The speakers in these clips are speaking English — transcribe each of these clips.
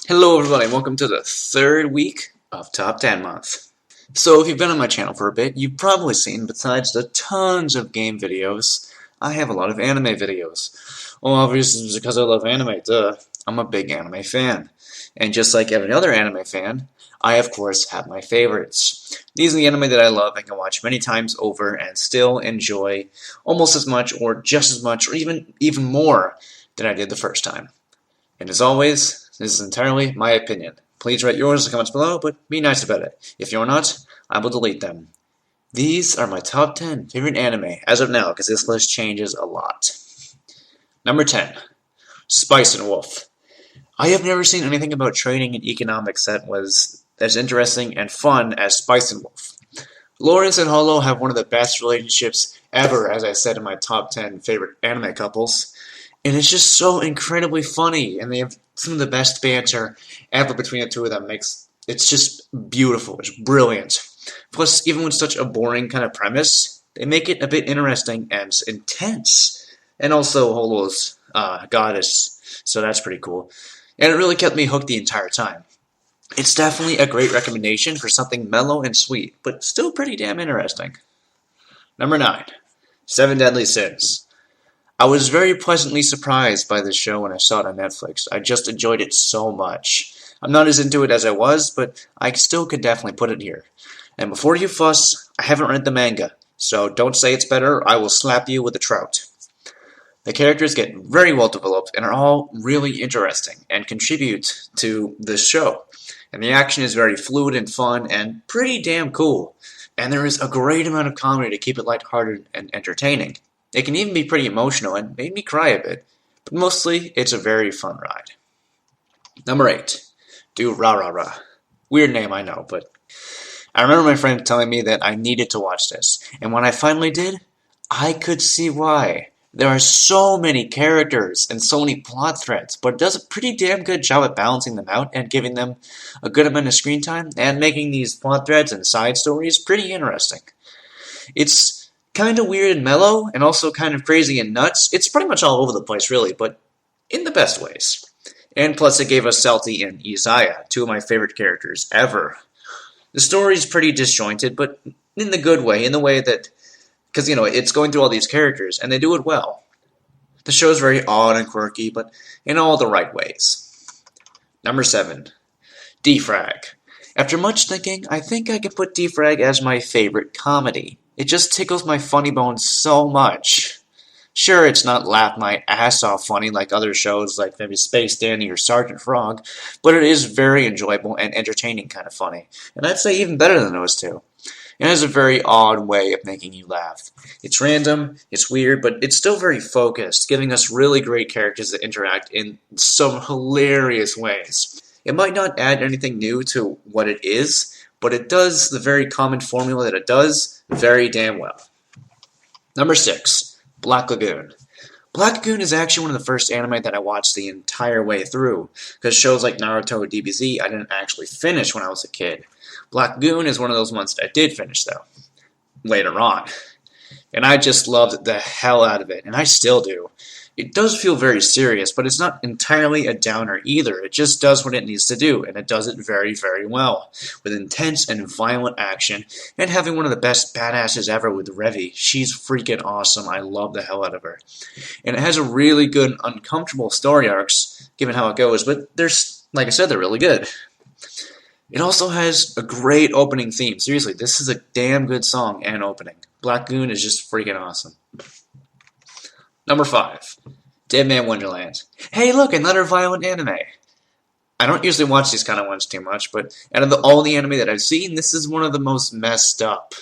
Hello everybody, and welcome to the third week of Top 10 Month. So if you've been on my channel for a bit, you've probably seen, besides the tons of game videos, I have a lot of anime videos. Well, obviously it's because I love anime, duh. I'm a big anime fan. And just like every other anime fan, I of course have my favorites. These are the anime that I love and can watch many times over and still enjoy almost as much or just as much or even more than I did the first time. And as always, this is entirely my opinion. Please write yours in the comments below, but be nice about it. If you're not, I will delete them. These are my top 10 favorite anime as of now, because this list changes a lot. Number 10, Spice and Wolf. I have never seen anything about trading and economics that was as interesting and fun as Spice and Wolf. Lawrence and Hollow have one of the best relationships ever, as I said in my top 10 favorite anime couples. And it's just so incredibly funny, and they have some of the best banter ever between the two of them. It's just beautiful. It's brilliant. Plus, even with such a boring kind of premise, they make it a bit interesting and intense. And also Holo's goddess, so that's pretty cool. And it really kept me hooked the entire time. It's definitely a great recommendation for something mellow and sweet, but still pretty damn interesting. Number 9, Seven Deadly Sins. I was very pleasantly surprised by this show when I saw it on Netflix. I just enjoyed it so much. I'm not as into it as I was, but I still could definitely put it here. And before you fuss, I haven't read the manga, so don't say it's better or I will slap you with a trout. The characters get very well developed and are all really interesting and contribute to this show. And the action is very fluid and fun and pretty damn cool. And there is a great amount of comedy to keep it lighthearted and entertaining. It can even be pretty emotional and made me cry a bit, but mostly it's a very fun ride. Number 8, Durarara. Weird name, I know, but I remember my friend telling me that I needed to watch this, and when I finally did, I could see why. There are so many characters and so many plot threads, but it does a pretty damn good job at balancing them out and giving them a good amount of screen time and making these plot threads and side stories pretty interesting. It's kind of weird and mellow, and also kind of crazy and nuts. It's pretty much all over the place, really, but in the best ways. And plus, it gave us Salty and Isaiah, two of my favorite characters ever. The story's pretty disjointed, but in the good way, in the way that, because, it's going through all these characters, and they do it well. The show's very odd and quirky, but in all the right ways. Number 7, Defrag. After much thinking, I think I can put Defrag as my favorite comedy. It just tickles my funny bones so much. Sure, it's not laugh my ass off funny like other shows like maybe Space Dandy or Sergeant Frog, but it is very enjoyable and entertaining kind of funny. And I'd say even better than those two. It has a very odd way of making you laugh. It's random, it's weird, but it's still very focused, giving us really great characters that interact in some hilarious ways. It might not add anything new to what it is, but it does the very common formula that it does very damn well. Number 6, Black Lagoon. Black Lagoon is actually one of the first anime that I watched the entire way through, because shows like Naruto or DBZ I didn't actually finish when I was a kid. Black Lagoon is one of those ones that I did finish, though, later on. And I just loved the hell out of it, and I still do. It does feel very serious, but it's not entirely a downer either. It just does what it needs to do, and it does it very, very well, with intense and violent action, and having one of the best badasses ever with Revi. She's freaking awesome. I love the hell out of her. And it has a really good, uncomfortable story arcs, given how it goes, but like I said, they're really good. It also has a great opening theme. Seriously, this is a damn good song and opening. Black Lagoon is just freaking awesome. Number 5, Deadman Wonderland. Hey, look, another violent anime. I don't usually watch these kind of ones too much, but out of all the anime that I've seen, this is one of the most messed up.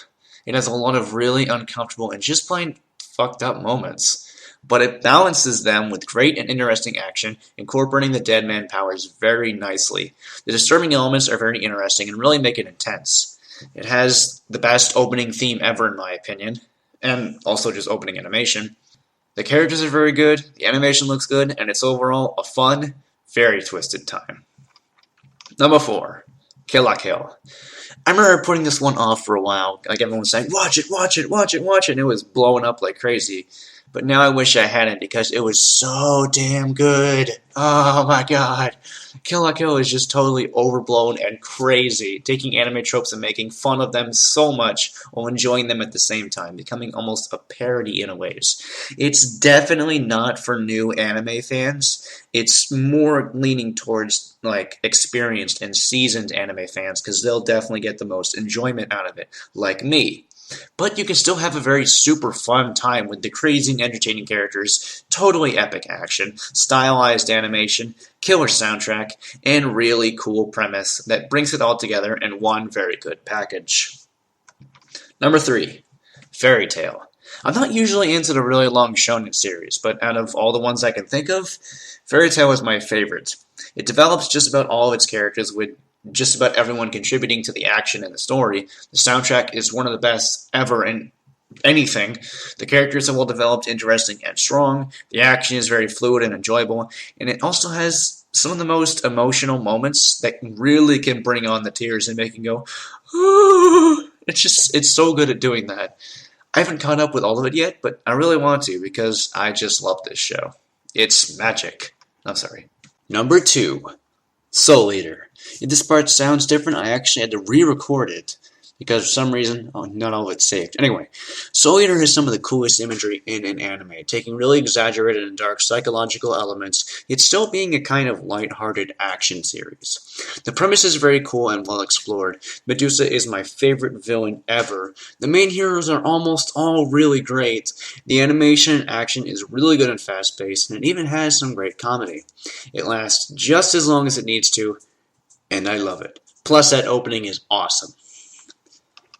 It has a lot of really uncomfortable and just plain fucked up moments. But it balances them with great and interesting action, incorporating the Deadman powers very nicely. The disturbing elements are very interesting and really make it intense. It has the best opening theme ever, in my opinion, and also just opening animation. The characters are very good, the animation looks good, and it's overall a fun, very twisted time. Number 4, Kill la Kill. I remember putting this one off for a while, like everyone was saying, watch it, watch it, watch it, watch it, and it was blowing up like crazy. but now I wish I hadn't because it was so damn good. Oh my god. Kill la Kill is just totally overblown and crazy, taking anime tropes and making fun of them so much while enjoying them at the same time, becoming almost a parody in a ways. It's definitely not for new anime fans. It's more leaning towards like experienced and seasoned anime fans because they'll definitely get the most enjoyment out of it, like me. But you can still have a very super fun time with the crazy and entertaining characters, totally epic action, stylized animation, killer soundtrack, and really cool premise that brings it all together in one very good package. Number 3, Fairytale. I'm not usually into the really long shonen series, but out of all the ones I can think of, Fairytale is my favorite. It develops just about all of its characters with just about everyone contributing to the action and the story. The soundtrack is one of the best ever in anything. The characters are well developed, interesting, and strong. The action is very fluid and enjoyable, and it also has some of the most emotional moments that really can bring on the tears and make you go, oh. It's so good at doing that. I haven't caught up with all of it yet, but I really want to because I just love this show. It's magic. I'm sorry. Number 2, Soul Eater. If this part sounds different, I actually had to re-record it because for some reason, not all of it's saved. Anyway, Soul Eater has some of the coolest imagery in an anime, taking really exaggerated and dark psychological elements, yet still being a kind of light-hearted action series. The premise is very cool and well explored. Medusa is my favorite villain ever. The main heroes are almost all really great. The animation and action is really good and fast-paced, and it even has some great comedy. It lasts just as long as it needs to, and I love it. Plus, that opening is awesome.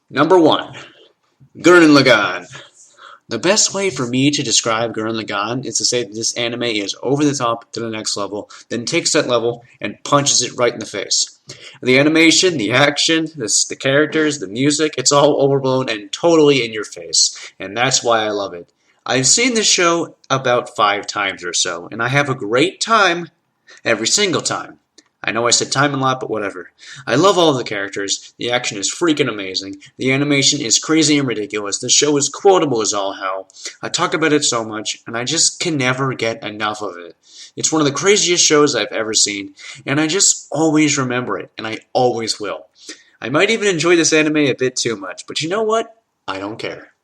Number 1, Gurren Lagann. The best way for me to describe Gurren Lagann is to say that this anime is over the top to the next level, then takes that level and punches it right in the face. The animation, the action, the characters, the music, it's all overblown and totally in your face, and that's why I love it. I've seen this show about 5 times or so, and I have a great time every single time. I know I said time a lot, but whatever. I love all of the characters. The action is freaking amazing. The animation is crazy and ridiculous. The show is quotable as all hell. I talk about it so much, and I just can never get enough of it. It's one of the craziest shows I've ever seen, and I just always remember it, and I always will. I might even enjoy this anime a bit too much, but you know what? I don't care.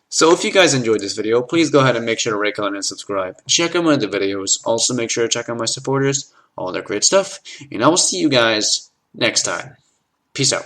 So if you guys enjoyed this video, please go ahead and make sure to rate, comment, and subscribe. Check out my other videos. Also make sure to check out my supporters, all their great stuff, and I will see you guys next time. Peace out.